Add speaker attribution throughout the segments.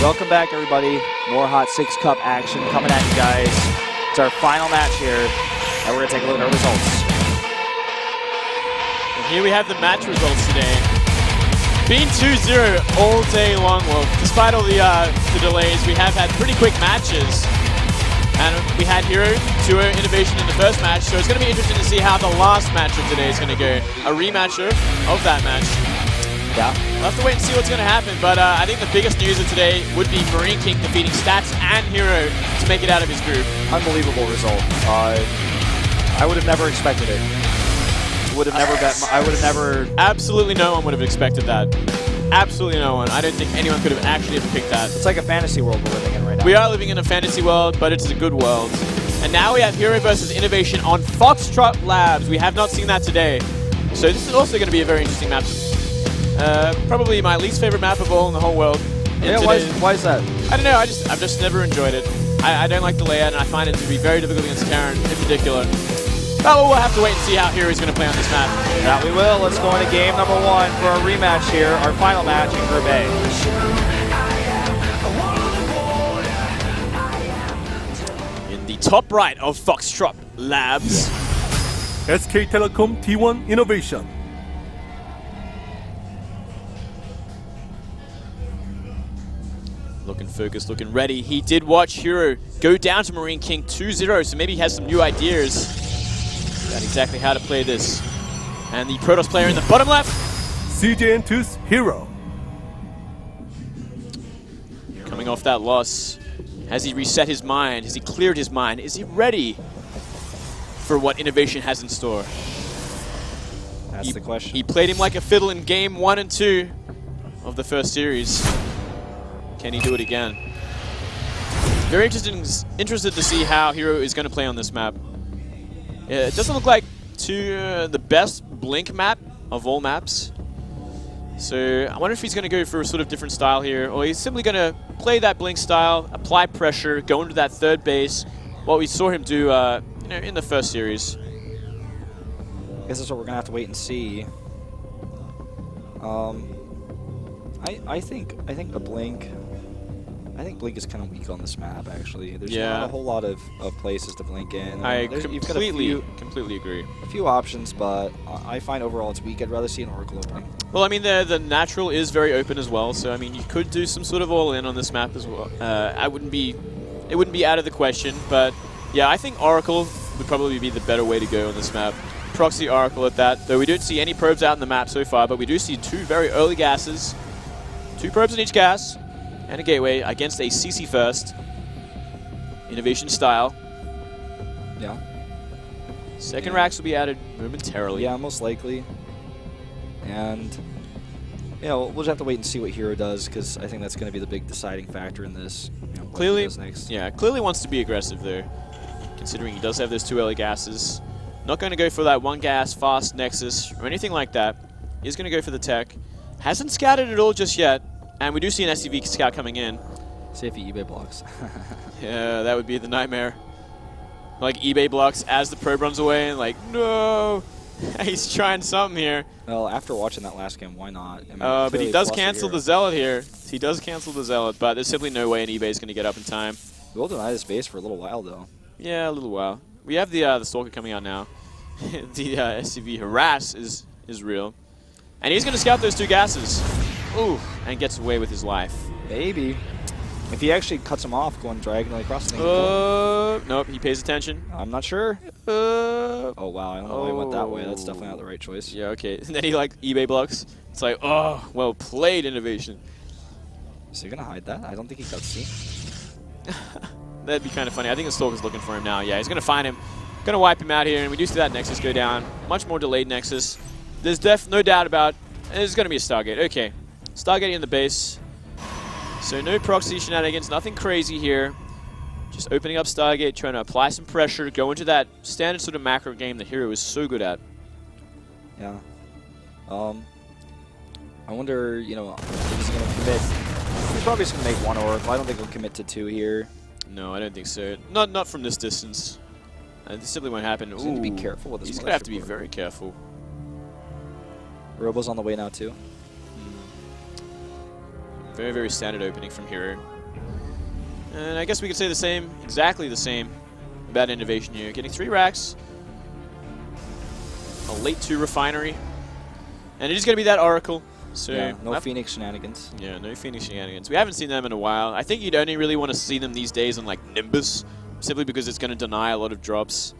Speaker 1: Welcome back, everybody. More HOT6 Cup action coming at you guys. It's our final match here, and we're going to take a look at our results.
Speaker 2: And here we have the match results today. Been 2-0 all day long. Well, despite all the delays, we have had pretty quick matches. And we had Hero 2-0 Innovation in the first match, so it's going to be interesting to see how the last match of today is going to go. A rematch of that match.
Speaker 1: Yeah.
Speaker 2: We'll have to wait and see what's going to happen, but I think the biggest news of today would be Marine King defeating Stats and Hero to make it out of his group.
Speaker 1: Unbelievable result. I would have never expected it. I would have never...
Speaker 2: Absolutely no one would have expected that. Absolutely no one. I don't think anyone could have actually ever picked that.
Speaker 1: It's like a fantasy world we're living in right now.
Speaker 2: We are living in a fantasy world, but it's a good world. And now we have Hero versus Innovation on Foxtrot Labs. We have not seen that today. So this is also going to be a very interesting match. Probably my least favorite map of all in the whole world.
Speaker 1: Yeah, why is that?
Speaker 2: I don't know, I've just never enjoyed it. I don't like the layout, and I find it to be very difficult against Karen in particular. But we'll have to wait and see how Hero's going to play on this map.
Speaker 1: Yeah, we will. Let's go into game number 1 for our rematch here, our final match in Group A.
Speaker 2: In the top right of Foxtrot Labs.
Speaker 3: SK Telecom T1 Innovation.
Speaker 2: Looking focused, looking ready. He did watch Hero go down to Marine King 2-0, so maybe he has some new ideas about exactly how to play this. And the Protoss player in the bottom left.
Speaker 3: CJ&2's Hero.
Speaker 2: Coming off that loss. Has he reset his mind? Has he cleared his mind? Is he ready for what Innovation has in store?
Speaker 1: That's the question.
Speaker 2: He played him like a fiddle in game 1 and 2 of the first series. Can he do it again? Very interested to see how Hero is going to play on this map. It doesn't look like the best Blink map of all maps. So I wonder if he's going to go for a sort of different style here, or he's simply going to play that Blink style, apply pressure, go into that third base, what we saw him do in the first series.
Speaker 1: I guess that's what we're going to have to wait and see. I think the Blink... I think Blink is kind of weak on this map, actually. There's not a whole lot of places to Blink in.
Speaker 2: I completely agree.
Speaker 1: A few options, but I find overall it's weak. I'd rather see an Oracle opening.
Speaker 2: Well, I mean, the natural is very open as well, so I mean, you could do some sort of all-in on this map as well. It wouldn't be out of the question, but yeah, I think Oracle would probably be the better way to go on this map. Proxy Oracle at that, though we don't see any probes out in the map so far, but we do see 2 very early gases. 2 probes in each gas. And a gateway against a CC first. Innovation style.
Speaker 1: Yeah.
Speaker 2: Second racks will be added momentarily.
Speaker 1: Yeah, most likely. And, we'll just have to wait and see what Hero does, because I think that's going to be the big deciding factor in this. Clearly, what he does next.
Speaker 2: Yeah, clearly wants to be aggressive there, considering he does have those 2 early gases. Not going to go for that 1 gas fast Nexus or anything like that. He's going to go for the tech. Hasn't scouted at all just yet. And we do see an SCV scout coming in.
Speaker 1: See if he eBay blocks.
Speaker 2: Yeah, that would be the nightmare. Like eBay blocks as the probe runs away and like, no! He's trying something here.
Speaker 1: Well, after watching that last game, why not? I mean,
Speaker 2: but he does cancel the Zealot here. He does cancel the Zealot, but there's simply no way an eBay is going to get up in time.
Speaker 1: We'll deny this base for a little while, though.
Speaker 2: Yeah, a little while. We have the Stalker coming out now. The SCV Harass is real. And he's going to scout those 2 gases. Ooh, and gets away with his life.
Speaker 1: Maybe. If he actually cuts him off going diagonally across the thing.
Speaker 2: Nope, he pays attention.
Speaker 1: I'm not sure. Oh, wow, I don't know why he went that way. That's definitely not the right choice.
Speaker 2: Yeah, okay. And then he, eBay blocks. It's like, oh, well played, Innovation.
Speaker 1: Is he going to hide that? I don't think he cuts C.
Speaker 2: That'd be kind of funny. I think the Stalker's looking for him now. Yeah, he's going to find him. Going to wipe him out here, and we do see that Nexus go down. Much more delayed Nexus. There's no doubt about there's going to be a Stargate. Okay. Stargate in the base. So no proxy shenanigans, nothing crazy here. Just opening up Stargate, trying to apply some pressure, go into that standard sort of macro game that Hero is so good at.
Speaker 1: Yeah. I wonder, if he's going to commit. He's probably just going to make 1 Oracle. I don't think he'll commit to 2 here.
Speaker 2: No, I don't think so. Not from this distance. This simply won't happen.
Speaker 1: He's going to be careful with his
Speaker 2: He's going to have to be very careful.
Speaker 1: Robo's on the way now, too.
Speaker 2: Very, very standard opening from Hero. And I guess we could say the same, exactly the same, about Innovation here. Getting 3 racks, a late 2 refinery, and it is going to be that Oracle. So
Speaker 1: yeah, no Phoenix shenanigans.
Speaker 2: Yeah, no Phoenix shenanigans. We haven't seen them in a while. I think you'd only really want to see them these days on like Nimbus, simply because it's going to deny a lot of drops.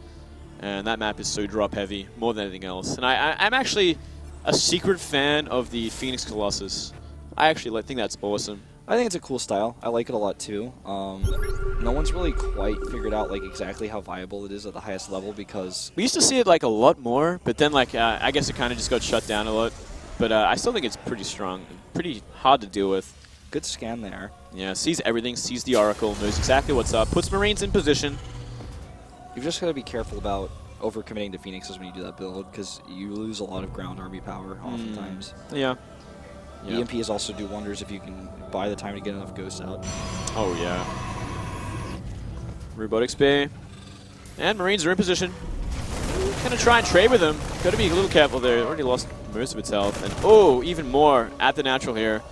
Speaker 2: And that map is so drop heavy, more than anything else. And I'm actually a secret fan of the Phoenix Colossus. I actually think that's awesome.
Speaker 1: I think it's a cool style. I like it a lot too. No one's really quite figured out like exactly how viable it is at the highest level because
Speaker 2: we used to see it like a lot more, but then like I guess it kind of just got shut down a lot. But I still think it's pretty strong, pretty hard to deal with.
Speaker 1: Good scan there.
Speaker 2: Yeah, sees everything, sees the Oracle, knows exactly what's up, puts Marines in position.
Speaker 1: You've just got to be careful about overcommitting to Phoenixes when you do that build because you lose a lot of ground army power oftentimes.
Speaker 2: Yeah.
Speaker 1: EMPs also do wonders if you can buy the time to get enough ghosts out.
Speaker 2: Oh, yeah. Robotics Bay. And Marines are in position. Gonna try and trade with them. Gotta be a little careful there. Already lost most of its health. And oh, even more at the natural here.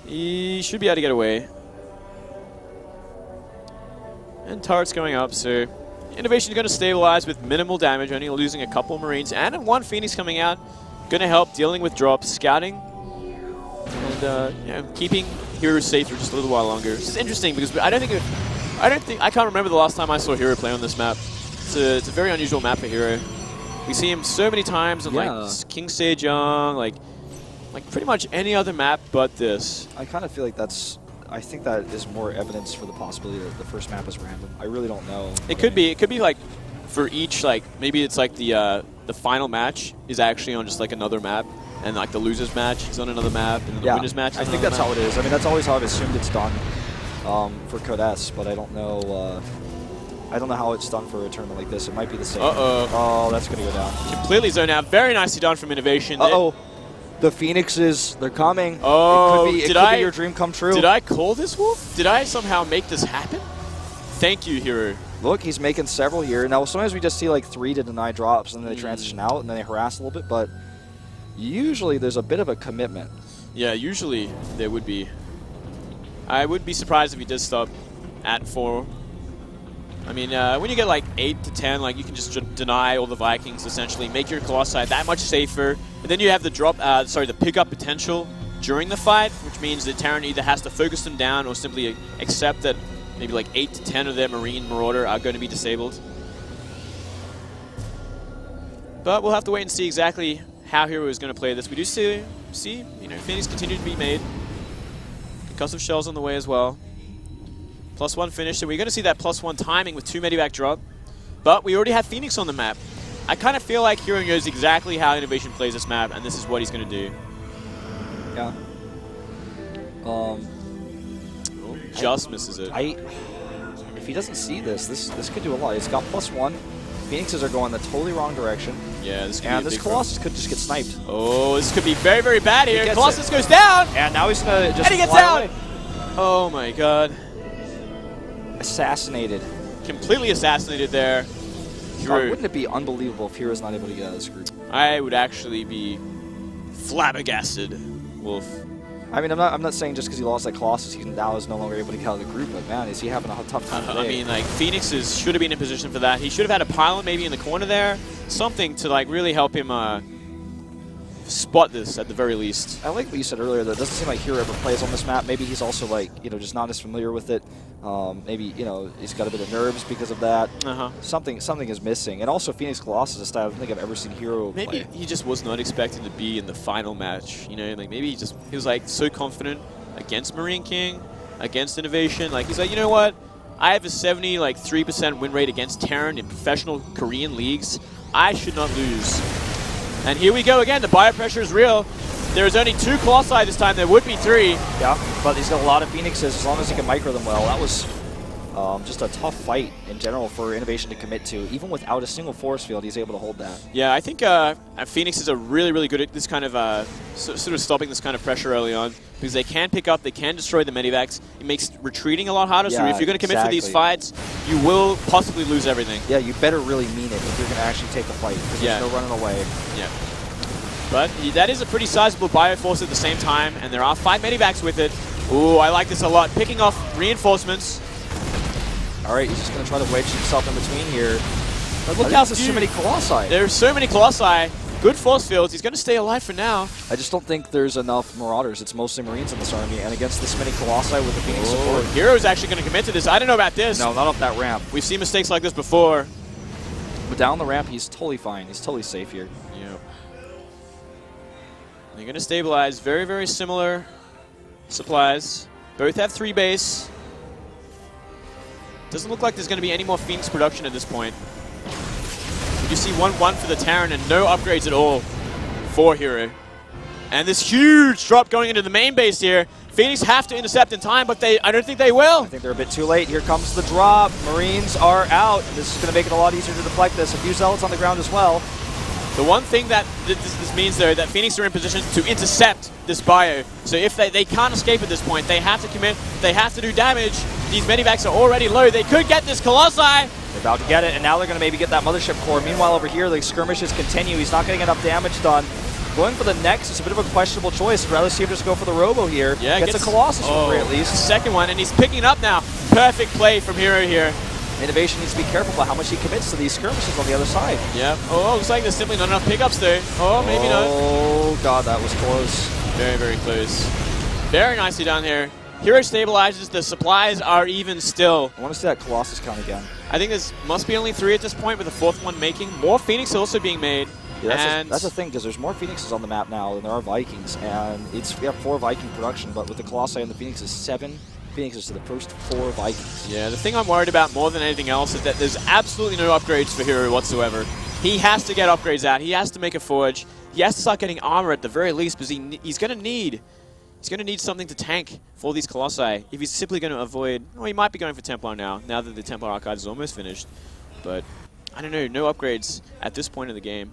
Speaker 2: He should be able to get away. And turret's going up, so Innovation is going to stabilize with minimal damage, only losing a couple Marines. And 1 Phoenix coming out. Going to help dealing with drops, scouting. And keeping Hero safe for just a little while longer. This is interesting because I can't remember the last time I saw Hero play on this map. It's a very unusual map for Hero. We see him so many times on like King Sejong, like pretty much any other map but this.
Speaker 1: I kind of feel like I think that is more evidence for the possibility that the first map is random. I really don't know.
Speaker 2: It could be. It could be like for each maybe it's like the final match is actually on just like another map, and like the losers match is on another map, and the winners match is
Speaker 1: I think that's how it is. I mean, that's always how I've assumed it's done for Code S, but I don't know. I don't know how it's done for a tournament like this. It might be the same. Oh, that's going to go down.
Speaker 2: Completely zoned out. Very nicely done from Innovation.
Speaker 1: The Phoenixes, they're coming.
Speaker 2: Oh,
Speaker 1: it could be your dream come true.
Speaker 2: Did I call this, Wolf? Did I somehow make this happen? Thank you, Hero.
Speaker 1: Look, he's making several here. Now, sometimes we just see like 3 to deny drops, and then they transition out, and then they harass a little bit, but usually there's a bit of a commitment.
Speaker 2: Yeah, usually there would be. I would be surprised if he does stop at 4. I mean, when you get like 8 to 10, like you can just deny all the Vikings, essentially, make your Colossi that much safer, and then you have the the pick-up potential during the fight, which means that Terran either has to focus them down or simply accept that maybe like 8 to 10 of their Marine Marauder are going to be disabled. But we'll have to wait and see exactly how Hero is going to play this. We do see Phoenix continue to be made. Concussive shells on the way as well. +1 finish, so we're going to see that +1 timing with 2 medivac drop. But we already have Phoenix on the map. I kind of feel like Hero knows exactly how Innovation plays this map, and this is what he's going to do.
Speaker 1: Yeah.
Speaker 2: Just misses it.
Speaker 1: If he doesn't see this could do a lot. He's got +1. Phoenixes are going the totally wrong direction.
Speaker 2: Yeah, this could
Speaker 1: and
Speaker 2: be a
Speaker 1: this
Speaker 2: big
Speaker 1: Colossus could just get sniped.
Speaker 2: Oh, this could be very, very bad here. Colossus goes down!
Speaker 1: And now he's going to just
Speaker 2: and he gets
Speaker 1: fly
Speaker 2: out!
Speaker 1: away.
Speaker 2: Oh my god.
Speaker 1: Assassinated.
Speaker 2: Completely assassinated there.
Speaker 1: God, wouldn't it be unbelievable if Hero's not able to get out of this group?
Speaker 2: I would actually be flabbergasted, Wolf.
Speaker 1: I mean, I'm not saying just because he lost that Colossus, he now is no longer able to get out of the group, but man, is he having a tough time today.
Speaker 2: I mean, like, Phoenixes should have been in position for that. He should have had a pylon maybe in the corner there. Something to, like, really help him spot this at the very least.
Speaker 1: I like what you said earlier, though. It doesn't seem like Hero ever plays on this map. Maybe he's also, like, just not as familiar with it. Maybe, he's got a bit of nerves because of that. Something is missing. And also, Phoenix Colossus is a style I don't think I've ever seen Hero play.
Speaker 2: Maybe he just was not expected to be in the final match. Like, maybe he was, like, so confident against Marine King, against Innovation. Like, he's like, you know what? I have a 73% win rate against Terran in professional Korean leagues. I should not lose. And here we go again. The biopressure is real. There's only 2 Colossi this time. There would be 3.
Speaker 1: Yeah, but he's got a lot of Phoenixes as long as he can micro them well. That was just a tough fight in general for Innovation to commit to. Even without a single force field, he's able to hold that.
Speaker 2: Yeah, I think Phoenixes are really, really good at this kind of sort of stopping this kind of pressure early on because they can pick up, they can destroy the medivacs. It makes retreating a lot harder. So if you're going to commit for these fights, you will possibly lose everything.
Speaker 1: Yeah, you better really mean it if you're going to actually take the fight because there's no running away.
Speaker 2: Yeah. But that is a pretty sizable bioforce at the same time, and there are 5 medivacs with it. Ooh, I like this a lot. Picking off reinforcements.
Speaker 1: All right, he's just going to try to wedge himself in between here.
Speaker 2: But look how
Speaker 1: there's so many Colossi.
Speaker 2: There's so many Colossi. Good force fields. He's going to stay alive for now.
Speaker 1: I just don't think there's enough Marauders. It's mostly Marines in this army, and against this many Colossi with the Phoenix support.
Speaker 2: Hero's actually going to commit to this. I don't know about this.
Speaker 1: No, not up that ramp.
Speaker 2: We've seen mistakes like this before.
Speaker 1: But down the ramp, he's totally fine. He's totally safe here.
Speaker 2: Yeah. They're going to stabilize. Very, very similar supplies. Both have 3 base. Doesn't look like there's going to be any more Phoenix production at this point. You see 1-1 for the Terran and no upgrades at all for Hero. And this huge drop going into the main base here. Phoenix have to intercept in time, but I don't think they will.
Speaker 1: I think they're a bit too late. Here comes the drop. Marines are out. This is going to make it a lot easier to deflect this. A few Zealots on the ground as well.
Speaker 2: The one thing that this means, though, that Phoenix are in position to intercept this bio. So if they can't escape at this point, they have to commit, they have to do damage. These medivacs are already low. They could get this Colossi.
Speaker 1: They're about to get it, and now they're going to maybe get that Mothership core. Meanwhile, over here, the skirmishes continue. He's not getting enough damage done. Going for the Nexus, a bit of a questionable choice. I'd rather see him just go for the Robo here.
Speaker 2: Yeah,
Speaker 1: gets a Colossus for free at least.
Speaker 2: Second one, and he's picking it up now. Perfect play from Hero here.
Speaker 1: Innovation needs to be careful about how much he commits to these skirmishes on the other side.
Speaker 2: Yeah. Oh, looks like there's simply not enough pickups though. Oh, maybe not.
Speaker 1: Oh, God, that was close.
Speaker 2: Very, very close. Very nicely done here. Hero stabilizes. The supplies are even still.
Speaker 1: I want to see that Colossus count again.
Speaker 2: I think there's must be only 3 at this point, with the 4th one making. More Phoenix also being made.
Speaker 1: Yeah, that's the thing, because there's more Phoenixes on the map now than there are Vikings, and we have 4 Viking production, but with the Colossi and the Phoenixes, 7 Phoenixes to the first 4 Vikings.
Speaker 2: Yeah, the thing I'm worried about more than anything else is that there's absolutely no upgrades for Hero whatsoever. He has to get upgrades out. He has to make a forge. He has to start getting armor at the very least, because he's going to need something to tank for these Colossi. If he's simply going to avoid, well, he might be going for Templar now that the Templar Archive is almost finished. But I don't know, no upgrades at this point in the game.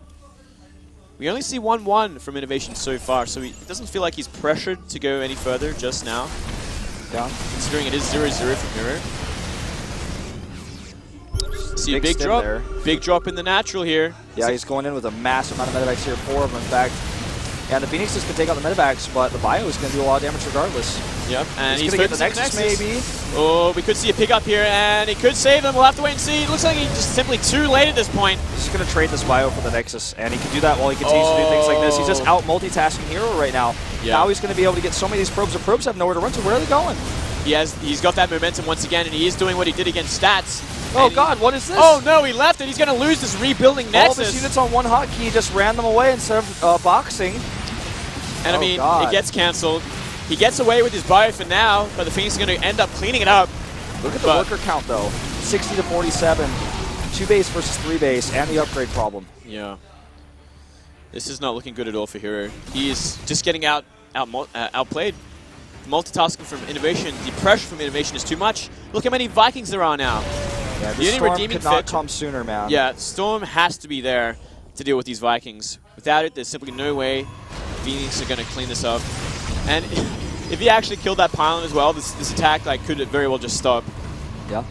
Speaker 2: We only see 1-1 from Innovation so far, so it doesn't feel like he's pressured to go any further just now.
Speaker 1: Yeah.
Speaker 2: Considering it is 0-0 from Hero. See a big drop. There. Big drop in the natural here.
Speaker 1: Yeah, he's going in with a massive amount of medevacs here, 4 of them in fact. And the Phoenixes can take out the medevacs, but the bio is going to do a lot of damage regardless.
Speaker 2: Yep, and he's
Speaker 1: going to get the Nexus maybe.
Speaker 2: Oh, we could see a pickup here, and he could save them. We'll have to wait and see. It looks like he's just simply too late at this point.
Speaker 1: He's just going to trade this bio for the Nexus, and he can do that while he continues to do things like this. He's just out multitasking Hero right now. Yep. Now he's going to be able to get so many of these probes. The probes have nowhere to run to. Where are they going?
Speaker 2: He's got that momentum once again, and he is doing what he did against Stats.
Speaker 1: Oh God, what is this?
Speaker 2: Oh no, he left it. He's going to lose this rebuilding Nexus.
Speaker 1: All of his units on one hotkey, just ran them away instead of boxing.
Speaker 2: And I mean, it gets cancelled. He gets away with his bio for now, but the Phoenix is going to end up cleaning it up.
Speaker 1: Look at the worker count though, 60 to 47. 2 base versus 3 base, and the upgrade problem.
Speaker 2: Yeah. This is not looking good at all for Hero. He is just getting outplayed. Multitasking from Innovation, the pressure from Innovation is too much. Look how many Vikings there are now.
Speaker 1: Yeah, the Storm could not come sooner, man.
Speaker 2: Yeah, Storm has to be there to deal with these Vikings. Without it, there's simply no way Phoenix are going to clean this up. And if he actually killed that pylon as well, this attack could very well just stop.
Speaker 1: Yeah.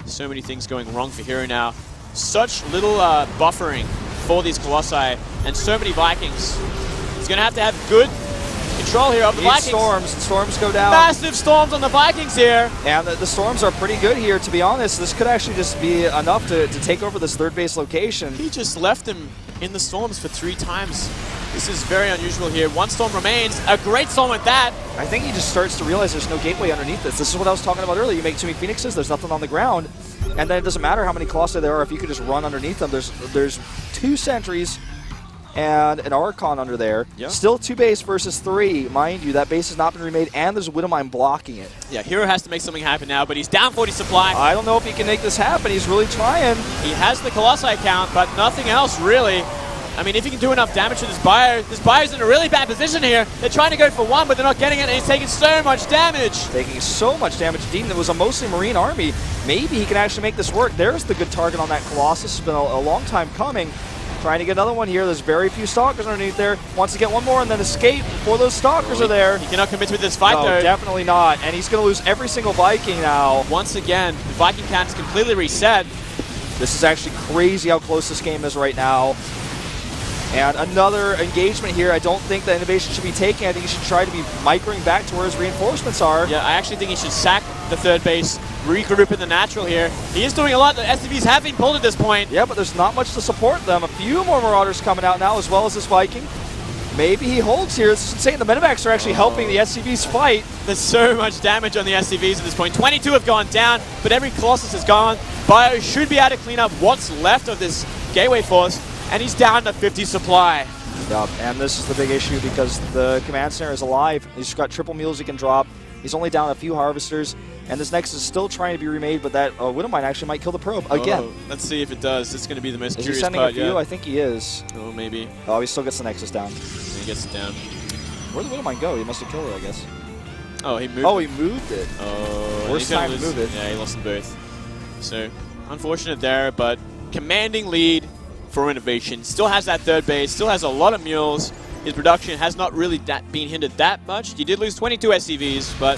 Speaker 2: So many things going wrong for Hero now. Such little buffering for these Colossi, and so many Vikings. He's going to have good control here of the Vikings.
Speaker 1: Storms go down.
Speaker 2: Massive storms on the Vikings here.
Speaker 1: And the storms are pretty good here, to be honest. This could actually just be enough to take over this 3rd base location.
Speaker 2: He just left him in the storms for 3 times. This is very unusual here. 1 storm remains. A great storm with that.
Speaker 1: I think he just starts to realize there's no gateway underneath this. This is what I was talking about earlier. You make too many Phoenixes, there's nothing on the ground. And then it doesn't matter how many Colossi there are. If you could just run underneath them, there's 2 sentries and an Archon under there.
Speaker 2: Yeah.
Speaker 1: Still 2 base versus 3. Mind you, that base has not been remade, and there's a Widowmine blocking it.
Speaker 2: Yeah, Hero has to make something happen now, but he's down 40 supply.
Speaker 1: I don't know if he can make this happen. He's really trying.
Speaker 2: He has the Colossi count, but nothing else really. I mean, if he can do enough damage to this bio's in a really bad position here. They're trying to go for 1, but they're not getting it, and he's taking so much damage.
Speaker 1: Taking so much damage. Dean, it was a mostly Marine army. Maybe he can actually make this work. There's the good target on that Colossus. It's been a long time coming. Trying to get another one here. There's very few Stalkers underneath there. Wants to get one more and then escape before those Stalkers are there.
Speaker 2: He cannot commit to this fight, though.
Speaker 1: Definitely not. And he's going to lose every single Viking now.
Speaker 2: Once again, the Viking count is completely reset.
Speaker 1: This is actually crazy how close this game is right now. And another engagement here. I don't think that Innovation should be taking. I think he should try to be microing back to where his reinforcements are.
Speaker 2: Yeah, I actually think he should sack the third base, regroup in the natural here. He is doing a lot. The SCVs have been pulled at this point.
Speaker 1: Yeah, but there's not much to support them. A few more Marauders coming out now, as well as this Viking. Maybe he holds here. This is insane. The Medivacs are actually helping the SCVs fight.
Speaker 2: There's so much damage on the SCVs at this point. 22 have gone down, but every Colossus is gone. Bio should be able to clean up what's left of this Gateway Force, and he's down to 50 supply.
Speaker 1: Yep, and this is the big issue because the Command Center is alive. He's got triple mules he can drop. He's only down a few Harvesters, and this Nexus is still trying to be remade, but that Widowmine actually might kill the probe again.
Speaker 2: Oh, let's see if it does. It's going to be the most curious
Speaker 1: he sending
Speaker 2: part.
Speaker 1: a few? I think he is.
Speaker 2: Oh, maybe.
Speaker 1: Oh, he still gets the Nexus down.
Speaker 2: He gets it down.
Speaker 1: Where'd the Widowmine go? He must have killed it, I guess.
Speaker 2: Oh, he moved.
Speaker 1: Oh, he moved it.
Speaker 2: Oh,
Speaker 1: worst time to move it.
Speaker 2: Yeah, he lost them both. So, unfortunate there, but commanding lead for Innovation. Still has that third base, still has a lot of mules. His production has not really been hindered that much. He did lose 22 SCVs, but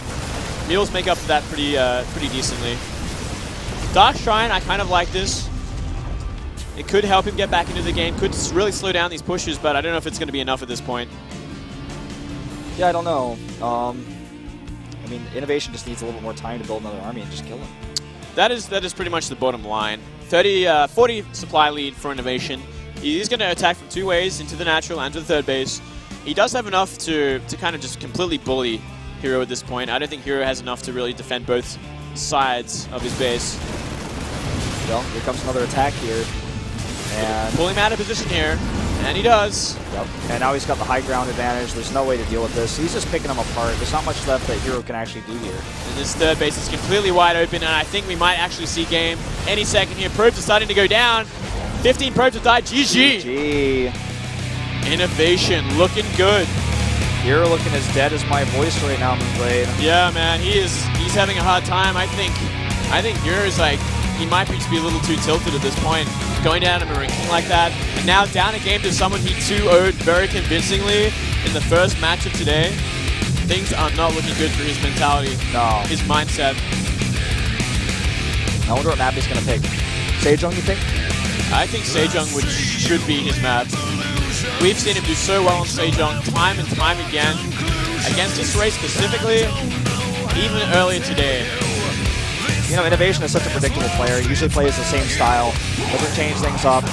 Speaker 2: mules make up for that pretty decently. Dark Shrine, I kind of like this. It could help him get back into the game, could really slow down these pushes, but I don't know if it's going to be enough at this point.
Speaker 1: Yeah, I don't know. I mean, Innovation just needs a little bit more time to build another army and just kill him.
Speaker 2: That is pretty much the bottom line. 40 supply lead for Innovation. He's going to attack from two ways, into the natural and to the third base. He does have enough to kind of just completely bully Hero at this point. I don't think Hero has enough to really defend both sides of his base.
Speaker 1: Well, here comes another attack here. And
Speaker 2: pull him out of position here, and he does.
Speaker 1: Yep. And now he's got the high ground advantage. There's no way to deal with this. He's just picking them apart. There's not much left that Hero can actually do here.
Speaker 2: And this third base is completely wide open, and I think we might actually see game any second here. Probes are starting to go down. 15 probes have died. GG.
Speaker 1: GG.
Speaker 2: Innovation looking good.
Speaker 1: Hero looking as dead as my voice right now, Moonblade.
Speaker 2: Yeah, man, he's having a hard time. I think Hero's like, he might just be a little too tilted at this point. Going down to Marine King like that, and now down a game to someone he 2-0'd very convincingly in the first match of today. Things are not looking good for his mentality.
Speaker 1: No.
Speaker 2: His mindset.
Speaker 1: I wonder what map he's going to pick. Sejong, you think?
Speaker 2: I think Sejong should be his map. We've seen him do so well on Sejong time and time again. Against this race specifically, even earlier today.
Speaker 1: You know, Innovation is such a predictable player. He usually plays the same style, doesn't change things up.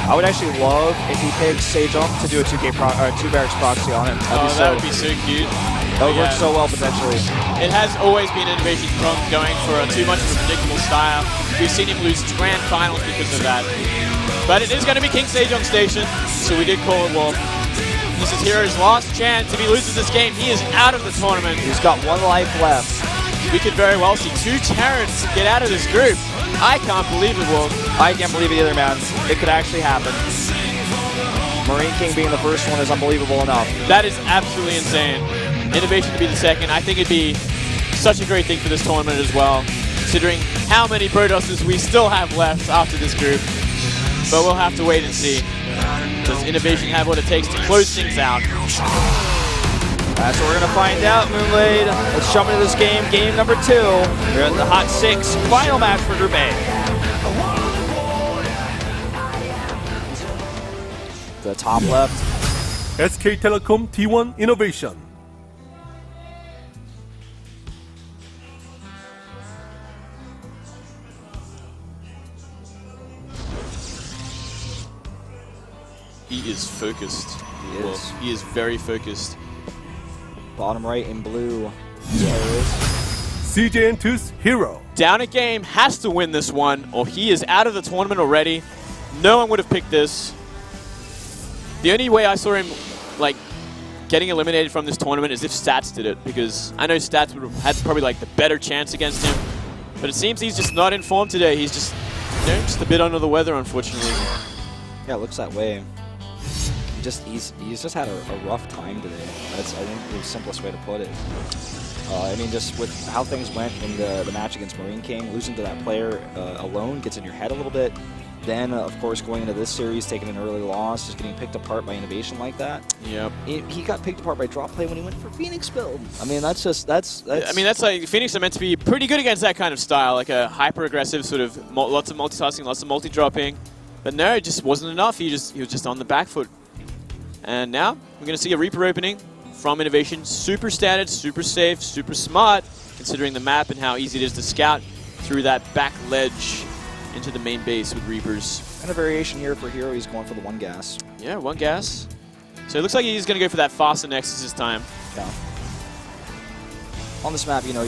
Speaker 1: I would actually love if he picks Sejong to do a 2 barracks proxy on him.
Speaker 2: That would be so cute.
Speaker 1: That would work so well potentially.
Speaker 2: It has always been Innovation's problem going for too much of a predictable style. We've seen him lose grand finals because of that. But it is going to be King Sejong Station, so we did call it Wolf. This is Hero's last chance. If he loses this game, he is out of the tournament.
Speaker 1: He's got 1 life left.
Speaker 2: We could very well see 2 Terrans get out of this group. I can't believe it, Wolf.
Speaker 1: I can't believe it either, man. It could actually happen. Marine King being the first one is unbelievable enough.
Speaker 2: That is absolutely insane. Innovation to be the second. I think it'd be such a great thing for this tournament as well, considering how many Protosses we still have left after this group. But we'll have to wait and see. Does Innovation have what it takes to close things out?
Speaker 1: That's what we're going to find out, Moonblade. Let's jump into this game, game number 2. We're at the HOT6 final match for Group A. The top left.
Speaker 3: SK Telecom T1 Innovation.
Speaker 2: He is focused.
Speaker 1: He
Speaker 2: is very focused.
Speaker 1: Bottom right in blue. There it is.
Speaker 3: CJ&2's Hero.
Speaker 2: Down a game, has to win this one, or he is out of the tournament already. No one would have picked this. The only way I saw him like getting eliminated from this tournament is if Stats did it, because I know Stats would have had probably like the better chance against him. But it seems he's just not in form today. He's just, you know, just a bit under the weather, unfortunately.
Speaker 1: Yeah, it looks that way. He's just had a rough time today. That's, I think, the simplest way to put it. I mean, just with how things went in the match against Marine King, losing to that player alone gets in your head a little bit. Then, of course, going into this series, taking an early loss, just getting picked apart by Innovation like that.
Speaker 2: Yep.
Speaker 1: He got picked apart by drop play when he went for Phoenix build. I mean, that's I mean, that's like Phoenix are meant to be pretty good against that kind of style, like a hyper-aggressive sort of lots of multitasking, lots of multi-dropping. But no, it just wasn't enough. He was just on the back foot.
Speaker 2: And now we're going to see a Reaper opening from Innovation. Super standard, super safe, super smart, considering the map and how easy it is to scout through that back ledge into the main base with Reapers.
Speaker 1: And a variation here for Hero, he's going for the 1 gas.
Speaker 2: Yeah, 1 gas. So it looks like he's going to go for that faster Nexus this time.
Speaker 1: Yeah. On this map, you know,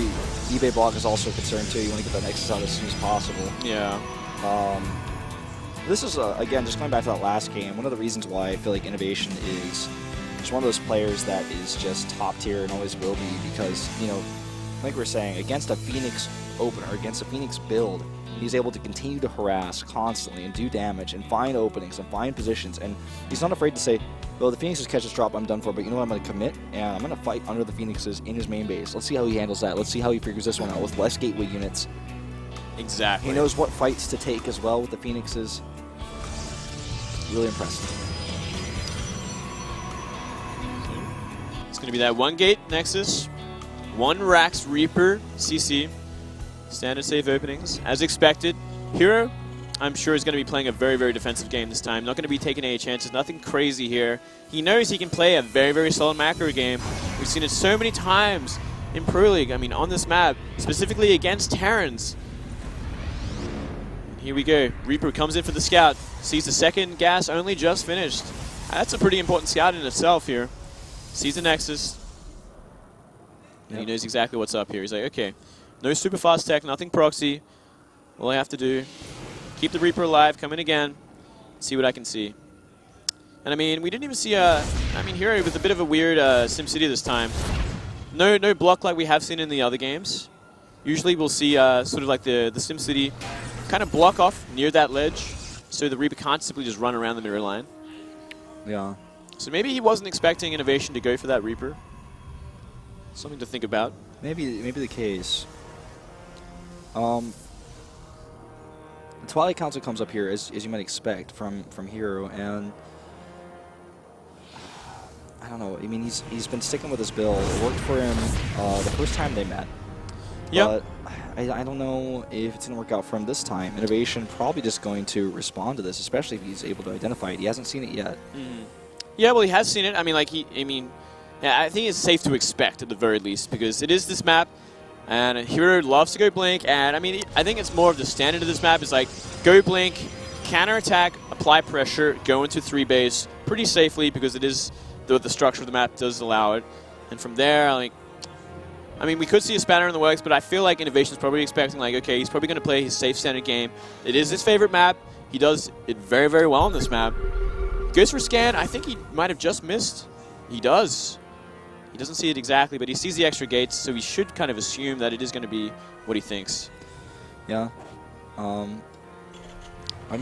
Speaker 1: eBay block is also a concern too. You want to get that Nexus out as soon as possible.
Speaker 2: Yeah.
Speaker 1: This is, again, just going back to that last game, one of the reasons why I feel like Innovation is just one of those players that is just top tier and always will be, because, you know, like we were saying, against a Phoenix opener, against a Phoenix build, he's able to continue to harass constantly and do damage and find openings and find positions, and he's not afraid to say, well, the Phoenixes catch this drop, I'm done for, but you know what, I'm going to commit, and I'm going to fight under the Phoenixes in his main base. Let's see how he handles that. Let's see how he figures this one out with less gateway units.
Speaker 2: Exactly.
Speaker 1: He knows what fights to take as well with the Phoenixes. Really impressive.
Speaker 2: It's going to be that 1 gate Nexus, 1 Rax Reaper CC, standard safe openings. As expected, Hero, I'm sure, is going to be playing a very, very defensive game this time. Not going to be taking any chances, nothing crazy here. He knows he can play a very, very solid macro game. We've seen it so many times in Pro League, I mean, on this map, specifically against Terrans. Here we go. Reaper comes in for the scout. Sees the 2nd gas only just finished. That's a pretty important scout in itself here. Sees the Nexus. And he knows exactly what's up here. He's like, okay, no super fast tech, nothing proxy. All I have to do, keep the Reaper alive, come in again, see what I can see. And I mean, we didn't even see Hero with a bit of a weird SimCity this time. No block like we have seen in the other games. Usually we'll see sort of like the SimCity kind of block off near that ledge, so the Reaper can't simply just run around the mirror line.
Speaker 1: Yeah.
Speaker 2: So maybe he wasn't expecting Innovation to go for that Reaper. Something to think about.
Speaker 1: Maybe the case. The Twilight Council comes up here, as you might expect, from Hero, and I don't know. I mean, he's been sticking with his build. It worked for him the first time they met.
Speaker 2: Yep.
Speaker 1: But I don't know if it's going to work out for him this time. Innovation probably just going to respond to this, especially if he's able to identify it. He hasn't seen it yet.
Speaker 2: Yeah, well, he has seen it. I mean, yeah, I think it's safe to expect at the very least, because it is this map, and Hero loves to go blink, and I mean, I think it's more of the standard of this map is like go blink, counter-attack, apply pressure, go into 3 base pretty safely, because it is the structure of the map does allow it. And from there, like, I mean, we could see a spanner in the works, but I feel like Innovation's probably expecting, like, okay, he's probably going to play his safe standard game. It is his favorite map. He does it very, very well on this map. Goes for scan. I think he might have just missed. He does. He doesn't see it exactly, but he sees the extra gates, so he should kind of assume that it is going to be what he thinks.
Speaker 1: Yeah. I'm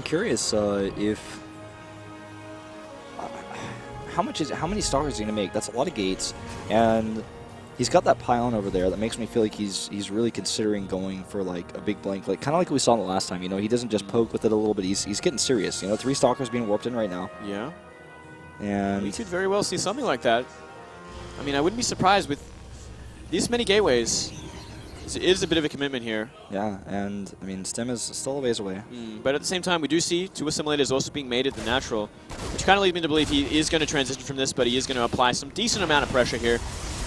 Speaker 1: curious if how many stars is he going to make? That's a lot of gates, and he's got that pylon over there that makes me feel like he's really considering going for like a big blank, like kind of like we saw the last time. You know, he doesn't just poke with it a little bit. He's getting serious. You know, 3 stalkers being warped in right now.
Speaker 2: Yeah.
Speaker 1: And
Speaker 2: we could very well see something like that. I mean, I wouldn't be surprised with these many gateways. It is a bit of a commitment here.
Speaker 1: Yeah, and I mean, Stem is still a ways away.
Speaker 2: But at the same time, we do see 2 assimilators also being made at the natural, which kind of leads me to believe he is going to transition from this, but he is going to apply some decent amount of pressure here.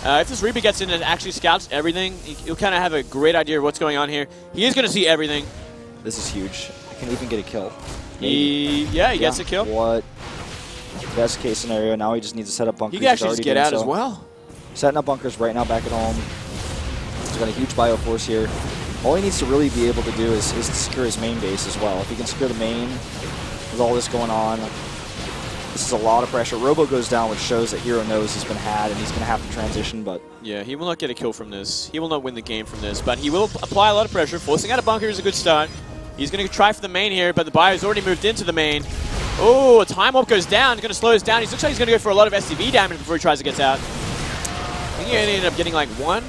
Speaker 2: If this Reaper gets in and actually scouts everything, he'll kind of have a great idea of what's going on here. He is going to see everything.
Speaker 1: This is huge. I can even get a kill.
Speaker 2: He gets a kill.
Speaker 1: What? Best case scenario, now he just needs to set up bunkers.
Speaker 2: He can actually just get out as well.
Speaker 1: Setting up bunkers right now back at home. He's got a huge bioforce here. All he needs to really be able to do is to secure his main base as well. If he can secure the main with all this going on, this is a lot of pressure. Robo goes down, which shows that Hero knows he's been had and he's going to have to transition, but...
Speaker 2: Yeah, he will not get a kill from this. He will not win the game from this, but he will apply a lot of pressure. Forcing out a bunker is a good start. He's going to try for the main here, but the bio's already moved into the main. Oh, a time warp goes down. He's going to slow us down. He looks like he's going to go for a lot of SCV damage before he tries to get out. I think he ended up getting like 1.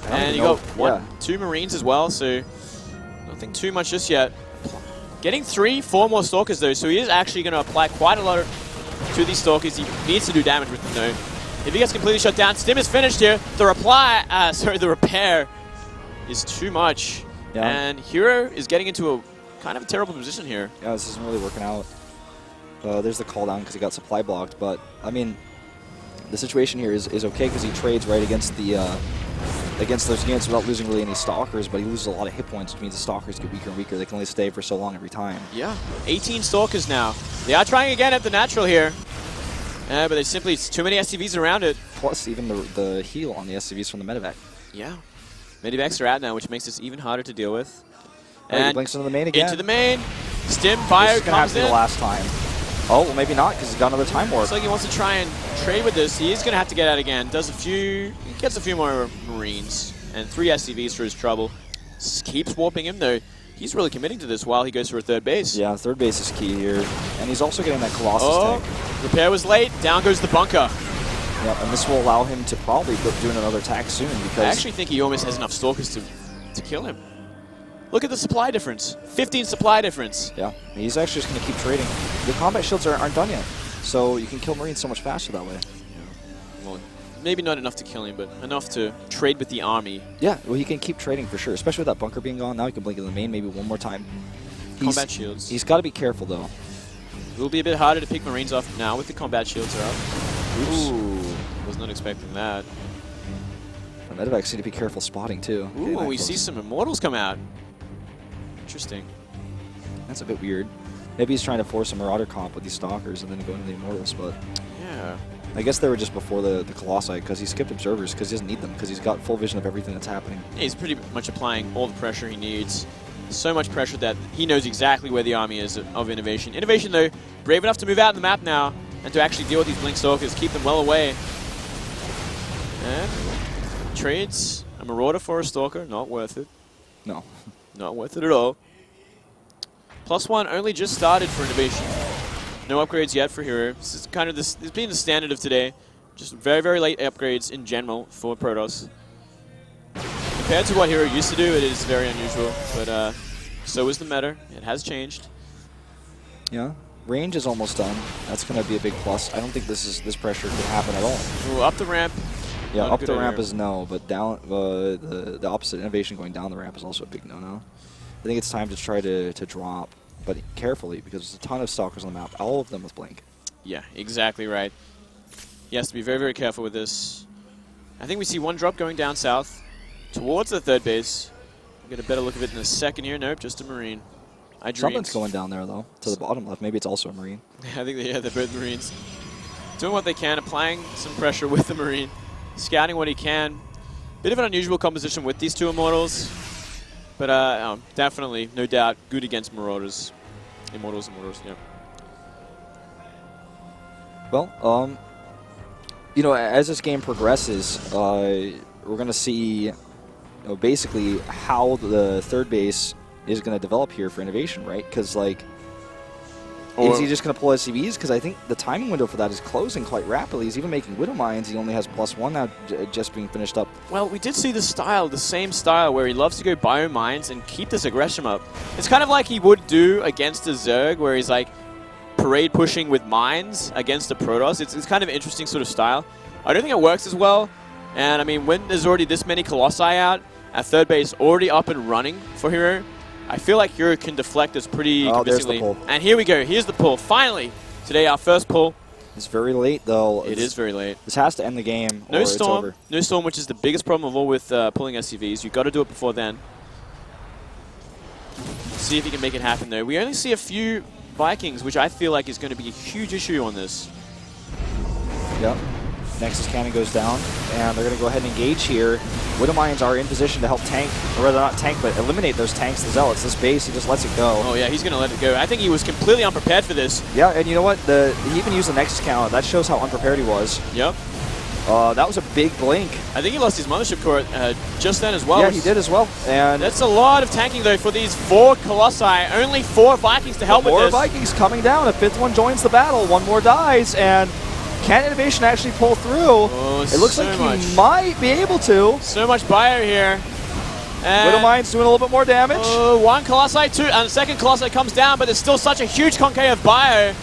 Speaker 2: And you got 2 Marines as well, so nothing too much just yet. Getting 4 more Stalkers though, so he is actually going to apply quite a lot to these Stalkers. He needs to do damage with them though. If he gets completely shut down, Stim is finished here. The repair is too much. Yeah. And Hero is getting into a kind of a terrible position here.
Speaker 1: Yeah, this isn't really working out. There's the call down because he got supply blocked. But, I mean, the situation here is okay because he trades right against the against those units without losing really any stalkers, but he loses a lot of hit points, which means the stalkers get weaker and weaker. They can only stay for so long every time.
Speaker 2: Yeah, 18 stalkers now. They are trying again at the natural here. But there's simply too many SCVs around it.
Speaker 1: Plus, even the heal on the SCVs from the medevac.
Speaker 2: Yeah. Medivacs are out now, which makes this even harder to deal with.
Speaker 1: And he blinks into the main again.
Speaker 2: Into the main. Stim Bio
Speaker 1: this is gonna have to be the last time. Oh, well, maybe not, because he's got another time warp.
Speaker 2: Looks like he wants to try and trade with this. He is going to have to get out again. Gets a few more Marines and 3 SCVs for his trouble. Keeps warping him, though. He's really committing to this while he goes for a third base.
Speaker 1: Yeah, third base is key here. And he's also getting that Colossus tank.
Speaker 2: Repair was late. Down goes the bunker.
Speaker 1: Yeah, and this will allow him to probably go doing another attack soon. Because
Speaker 2: I actually think he almost has enough Stalkers to kill him. Look at the supply difference. 15 supply difference.
Speaker 1: Yeah, he's actually just going to keep trading. The combat shields aren't done yet, so you can kill Marines so much faster that way.
Speaker 2: Yeah. Well, maybe not enough to kill him, but enough to trade with the army.
Speaker 1: Yeah, well, he can keep trading for sure, especially with that bunker being gone. Now he can blink in the main maybe one more time.
Speaker 2: Combat shields.
Speaker 1: He's got to be careful, though.
Speaker 2: It will be a bit harder to pick Marines off now with the combat shields are up.
Speaker 1: Oops.
Speaker 2: Ooh, was not expecting that.
Speaker 1: The medevacs need to be careful spotting, too.
Speaker 2: Ooh, we see some Immortals come out. Interesting.
Speaker 1: That's a bit weird. Maybe he's trying to force a Marauder comp with these Stalkers and then go into the Immortals, but...
Speaker 2: Yeah.
Speaker 1: I guess they were just before the Colossi, because he skipped Observers, because he doesn't need them, because he's got full vision of everything that's happening.
Speaker 2: Yeah, he's pretty much applying all the pressure he needs. So much pressure that he knows exactly where the army is of Innovation. Innovation, though, brave enough to move out in the map now, and to actually deal with these Blink Stalkers, keep them well away. And trades a Marauder for a Stalker, not worth it.
Speaker 1: No.
Speaker 2: Not worth it at all. +1 only just started for Innovation. No upgrades yet for Hero. This is kind of this has been the standard of today. Just very, very late upgrades in general for Protoss. Compared to what Hero used to do, it is very unusual. But so is the meta. It has changed.
Speaker 1: Yeah. Range is almost done. That's going to be a big plus. I don't think this pressure could happen at all.
Speaker 2: Ooh, up the ramp.
Speaker 1: Yeah, up the ramp is no, but down the opposite, Innovation going down the ramp is also a big no-no. I think it's time to try to drop, but carefully, because there's a ton of Stalkers on the map, all of them with Blink.
Speaker 2: Yeah, exactly right. He has to be very, very careful with this. I think we see one drop going down south towards the third base. We'll get a better look of it in a second here. Nope, just a Marine.
Speaker 1: Something's going down there, though, to the bottom left. Maybe it's also a Marine.
Speaker 2: I think they're both Marines. Doing what they can, applying some pressure with the Marine. Scouting what he can. Bit of an unusual composition with these two Immortals. But definitely, no doubt, good against Marauders. Immortals, yeah.
Speaker 1: Well, you know, as this game progresses, we're going to see, basically how the third base is going to develop here for Innovation, right? Because, like, is he just going to pull SCVs? Because I think the timing window for that is closing quite rapidly. He's even making Widow Mines. He only has +1 now, just being finished up.
Speaker 2: Well, we did see the same style, where he loves to go bio mines and keep this aggression up. It's kind of like he would do against a Zerg, where he's like parade pushing with mines against a Protoss. It's kind of an interesting sort of style. I don't think it works as well. And I mean, when there's already this many Colossi out, at third base already up and running for Hero, I feel like Hero can deflect this pretty convincingly.
Speaker 1: There's the pull.
Speaker 2: And here we go. Here's the pull. Finally, today our first pull.
Speaker 1: It's very late, though.
Speaker 2: It is very late.
Speaker 1: This has to end the game,
Speaker 2: no
Speaker 1: or
Speaker 2: storm,
Speaker 1: it's over.
Speaker 2: No Storm, which is the biggest problem of all with pulling SCVs. You've got to do it before then. See if you can make it happen, though. We only see a few Vikings, which I feel like is going to be a huge issue on this.
Speaker 1: Yep. Nexus Cannon goes down, and they're going to go ahead and engage here. Widow Mines are in position to help tank, or rather not tank, but eliminate those tanks, the Zealots. This base, he just lets it go.
Speaker 2: Oh yeah, he's going to let it go. I think he was completely unprepared for this.
Speaker 1: Yeah, and you know what? He even used the Nexus Cannon. That shows how unprepared he was.
Speaker 2: Yep.
Speaker 1: That was a big blink.
Speaker 2: I think he lost his Mothership Core just then as well.
Speaker 1: Yeah, he did as well. And
Speaker 2: that's a lot of tanking, though, for these 4 Colossi. Only 4 Vikings to help with this.
Speaker 1: 4 Vikings coming down. A 5th one joins the battle. 1 more dies, and can Innovation actually pull through?
Speaker 2: Oh,
Speaker 1: it looks like he might be able to.
Speaker 2: So much bio here.
Speaker 1: Widow Mine's doing a little bit more damage.
Speaker 2: 1 Colossi, 2, and the second Colossi comes down, but there's still such a huge concave of bio.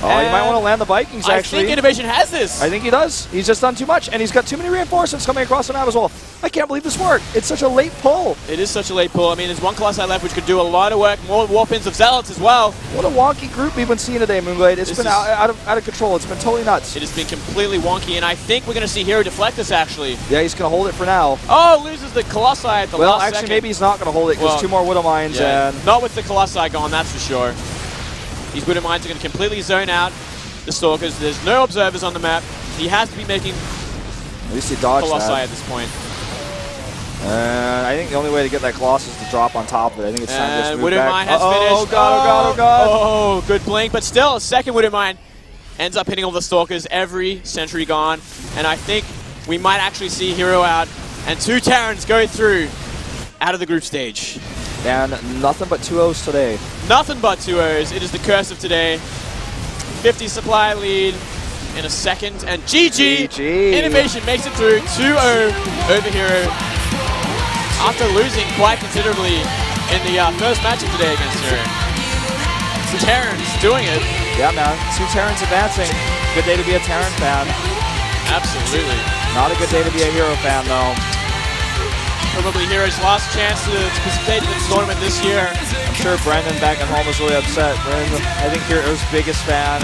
Speaker 1: Oh, you might want to land the Vikings, actually.
Speaker 2: I think Innovation has this.
Speaker 1: I think he does. He's just done too much, and he's got too many reinforcements coming across the map as well. I can't believe this worked. It's such a late pull.
Speaker 2: It is such a late pull. I mean, there's one Colossi left, which could do a lot of work. More warp-ins of Zealots as well.
Speaker 1: What a wonky group we've been seeing today, Moonglade. It's been out of control. It's been totally nuts.
Speaker 2: It has been completely wonky, and I think we're going to see Hero deflect this, actually.
Speaker 1: Yeah, he's going to hold it for now.
Speaker 2: Oh, loses the Colossi at the last second.
Speaker 1: Maybe he's not going to hold it because 2 more Widow Mines.
Speaker 2: Yeah,
Speaker 1: and
Speaker 2: not with the Colossi gone, that's for sure. These Widow Mines are going to completely zone out the Stalkers. There's no observers on the map. He has to be making
Speaker 1: at least he dodged
Speaker 2: Colossi
Speaker 1: that
Speaker 2: at this point.
Speaker 1: And I think the only way to get that Colossus is to drop on top of it. I think it's time to just move
Speaker 2: Widow
Speaker 1: back.
Speaker 2: Mine has finished.
Speaker 1: Oh, God, oh, God, oh, God.
Speaker 2: Oh, good blink, but still, a second Widow Mine ends up hitting all the Stalkers. Every sentry gone. And I think we might actually see Hero out. And 2 Terrans go through out of the group stage.
Speaker 1: And nothing but 2-0s today.
Speaker 2: Nothing but 2-0s. It is the curse of today. 50 supply lead in a second. And GG. Innovation makes it through 2-0 over Hero. After losing quite considerably in the first match of today against Hero. Terrans doing it.
Speaker 1: Yeah, man. 2 Terrans advancing. Good day to be a Terran fan.
Speaker 2: Absolutely.
Speaker 1: Not a good day to be a Hero fan, though.
Speaker 2: Probably Hero's last chance to participate in the tournament this year.
Speaker 1: I'm sure Brendan back at home was really upset. Brendan, I think Hero's biggest fan.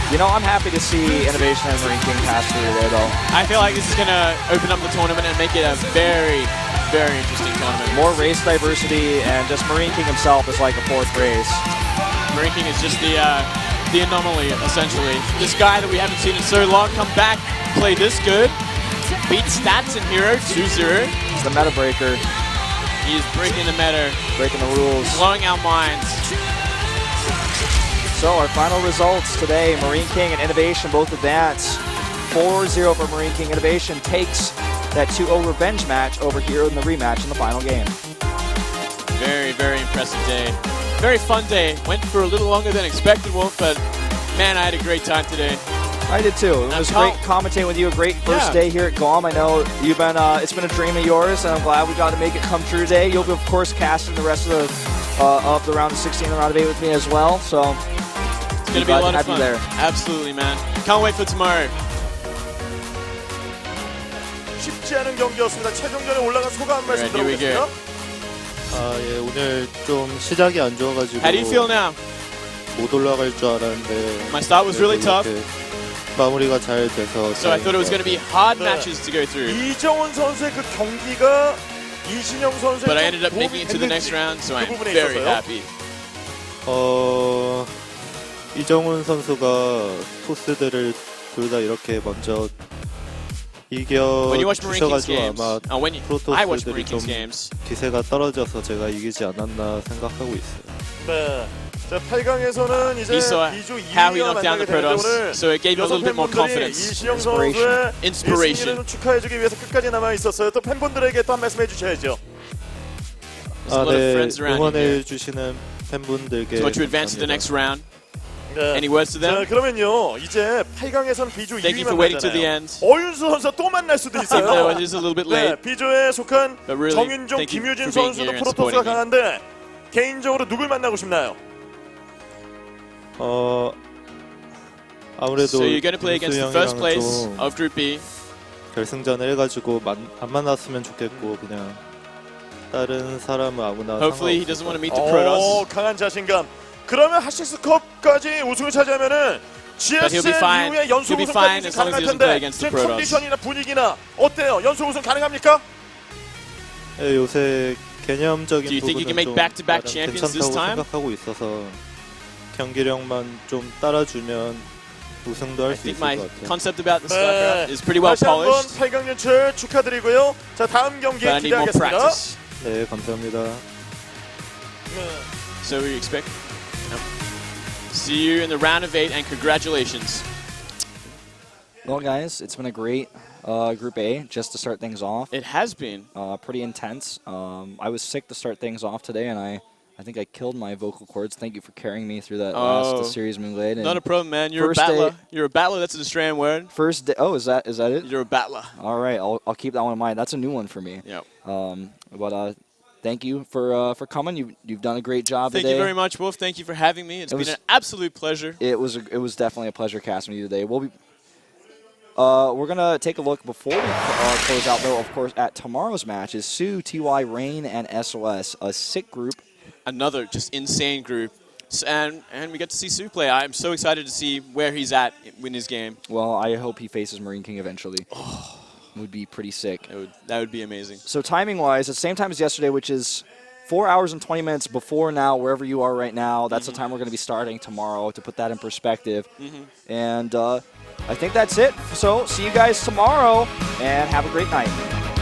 Speaker 1: You know, I'm happy to see Innovation and Marine King pass through today, though.
Speaker 2: I feel like this is going to open up the tournament and make it a very, very interesting tournament.
Speaker 1: More race diversity, and just Marine King himself is like a 4th race.
Speaker 2: Marine King is just the anomaly, essentially. This guy that we haven't seen in so long come back, play this good. Beat stats in Hero 2-0.
Speaker 1: He's the meta breaker.
Speaker 2: He is breaking the meta.
Speaker 1: Breaking the rules.
Speaker 2: Blowing our minds.
Speaker 1: So our final results today, Marine King and Innovation both advance. 4-0 for Marine King. Innovation takes that 2-0 revenge match over Hero in the rematch in the final game.
Speaker 2: Very, very impressive day. Very fun day. Went for a little longer than expected, Wolf, but man, I had a great time today.
Speaker 1: I did too. It was great commentating with you. A great first day here at GOM. I know you've been. It's been a dream of yours, and I'm glad we got to make it come true today. You'll be, of course, casting the rest of the round of 16 and round of 8 with me as well. So
Speaker 2: it's gonna be a lot of fun. There. Absolutely, man. Can't wait for tomorrow.
Speaker 4: 쉽지 않은 경기였습니다. 최종전에 올라간 소감 말씀 들어보겠습니다.
Speaker 5: 예, 오늘 좀 시작이 안 좋아가지고.
Speaker 2: How do you feel now?
Speaker 5: 못 올라갈 줄 알았는데.
Speaker 2: My start was really tough.
Speaker 5: 마무리가 잘 돼서.
Speaker 2: So I thought it was going to be hard matches to go through.
Speaker 4: 이정훈 선수의 그 경기가 이신영 선수의
Speaker 2: But I ended up making it to the next round, so I'm very happy.
Speaker 5: 이정훈 선수가 토스들을 둘 다 이렇게 먼저 이겨주셔가지고 아마 프로토스들이 좀 기세가 떨어져서 제가 이기지 않았나 생각하고 있어요.
Speaker 4: 네. 자, 8강에서는 이제 비조 2위와 만나게 되는데 오늘
Speaker 2: so it gave a little bit more confidence.
Speaker 4: 이신영 선수의 인스피레이션을 축하해주기 위해서 끝까지 남아 있었어요. 또 팬분들에게 또 한 말씀 해주셔야죠.
Speaker 5: 네, 응원해주시는 팬분들께
Speaker 2: So to advance to the next round.
Speaker 4: 네.
Speaker 2: Any words to them?
Speaker 4: 자, 그러면요, 이제 8강에서는 비조 2위만
Speaker 2: 만나잖아요.
Speaker 4: 어윤수 선수가 또 만날 수도 있어요.
Speaker 2: It is a little bit late.
Speaker 4: 네, 비조에 속한
Speaker 2: really
Speaker 4: 정윤종, 김유진 선수도 프로토스가 강한데 개인적으로 누굴 만나고 싶나요?
Speaker 5: 아무래도
Speaker 2: So you're going to play against the first place of Group B.
Speaker 5: 결승전을 해가지고 안 만났으면 좋겠고 그냥 다른 사람은 아무나.
Speaker 2: Hopefully he doesn't want to meet the Protoss.
Speaker 4: 강한 자신감. 그러면 핫식스컵까지 우승을 차지하면은 GSL 이후에 연속 우승까지 가능할 텐데 지금 컨디션이나 분위기나 어때요? 연속 우승 가능합니까?
Speaker 5: 네, 요새 개념적인 부분은 좀
Speaker 2: 괜찮다고
Speaker 5: 생각하고 있어서 경기력만 좀 따라주면 우승도 할 수 있을 것 같아요.
Speaker 2: Concept about the Starcraft is pretty well polished.
Speaker 4: 다시 한번 8강 진출 축하드리고요. 자, 다음 경기 기대하겠습니다.
Speaker 5: 네, 감사합니다.
Speaker 2: So we expect see you in the round of 8 and congratulations.
Speaker 1: Well, guys, it's been a great Group A just to start things off.
Speaker 2: It has been
Speaker 1: pretty intense. I was sick to start things off today, and I think I killed my vocal cords. Thank you for carrying me through that last series, Moonglade.
Speaker 2: Not a problem, man. You're a battler. You're a battler. That's an Australian word.
Speaker 1: First day. Oh, is that it?
Speaker 2: You're a battler.
Speaker 1: All right, I'll keep that one in mind. That's a new one for me.
Speaker 2: Yeah.
Speaker 1: But thank you for coming. You've done a great job today.
Speaker 2: Thank you very much, Wolf. Thank you for having me. It's been an absolute pleasure.
Speaker 1: It was definitely a pleasure casting you today. We're gonna take a look before we close out, though. Of course, at tomorrow's match is Sue, TY, Rain, and SOS, a sick group.
Speaker 2: Another just insane group. And we get to see Sue play. I'm so excited to see where he's at in his game.
Speaker 1: Well, I hope he faces Marine King eventually. Oh. Would be pretty sick.
Speaker 2: That would be amazing.
Speaker 1: So timing-wise, at the same time as yesterday, which is 4 hours and 20 minutes before now, wherever you are right now, that's the time we're going to be starting tomorrow, to put that in perspective. And I think that's it. So see you guys tomorrow, and have a great night.